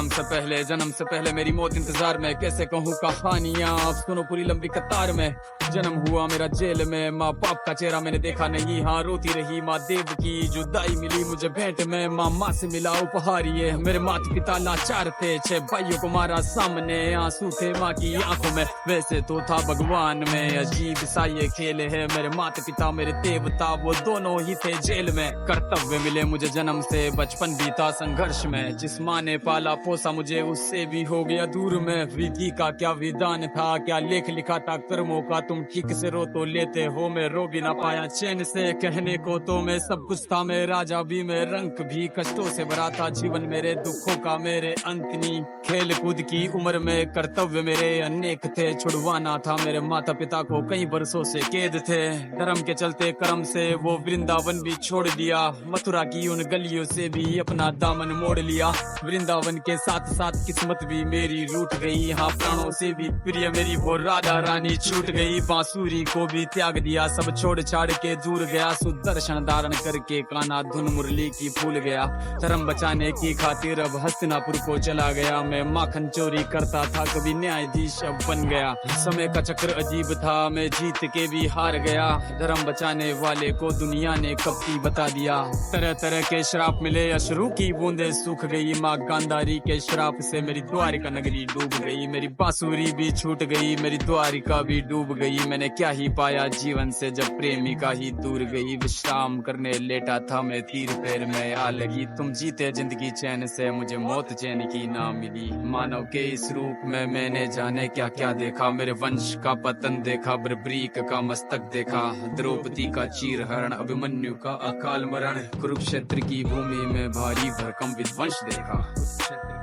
जन्म से पहले मेरी मौत इंतजार में, कैसे कहूँ कहानियाँ अब सुनो पूरी लंबी कतार में। जन्म हुआ मेरा जेल में, माँ बाप का चेहरा मैंने देखा नहीं, हाँ रोती रही माँ देव की जुदाई मिली मुझे भेंट में, माँ से मिला उपहार ये। मेरे माता पिता लाचार थे, 6 भाइयों को मारा सामने, आंसू थे माँ की आंखों में, वैसे तो था भगवान में। अजीब सा ये खेल है, मेरे माता पिता मेरे देवता वो दोनों ही थे जेल में। कर्तव्य मिले मुझे जन्म से, बचपन बीता संघर्ष में, जिस माँ ने पाला पोसा मुझे उससे भी हो गया दूर में। विधि का क्या विधान था, क्या लेख लिखा था कर्मों का, तुम ठीक से रो तो लेते हो, मैं रो भी ना पाया चैन से। कहने को तो मैं सब कुछ था, मैं राजा भी, मैं रंक भी, कष्टों से भरा था जीवन मेरे, दुखों का मेरे अंतनी। खेल कूद की उम्र में कर्तव्य मेरे अनेक थे, छुड़वाना था मेरे माता पिता को, कई बरसों से कैद थे। धर्म के चलते कर्म से वो वृंदावन भी छोड़ दिया, मथुरा की उन गलियों से भी अपना दामन मोड़ लिया। वृंदावन के साथ साथ किस्मत भी मेरी रूठ गई, हाँ प्राणों से भी प्रिय मेरी वो राधा रानी छूट गई। बांसुरी को भी त्याग दिया, सब छोड़ छाड़ के दूर गया, सुदर्शन धारण करके कान्हा धुन मुरली की भूल गया। धर्म बचाने की खातिर अब हस्तिनापुर को चला गया, मैं माखन चोरी करता था कभी न्यायाधीश अब बन गया। समय का चक्र अजीब था, मैं जीत के भी हार गया, धर्म बचाने वाले को दुनिया ने कपटी बता दिया। तरह तरह के श्राप मिले, अश्रु की बूंदे सूख गई, माँ गांधारी के श्राप से मेरी द्वारिका नगरी डूब गई। मेरी बांसुरी भी छूट गई, मेरी द्वारिका भी डूब गई। मैंने क्या ही पाया जीवन से जब प्रेमिका ही दूर गई। विश्राम करने लेटा था मैं, तीर पैर में आ लगी, तुम जीते जिंदगी चैन से, मुझे मौत चैन की ना मिली। मानव के इस रूप में मैंने जाने क्या क्या देखा, मेरे वंश का पतन देखा, बर्बरीक का मस्तक देखा, द्रौपदी का चीर हरण, अभिमन्यु का अकाल मरण, कुरुक्षेत्र की भूमि में भारी भरकम विध्वंस देखा।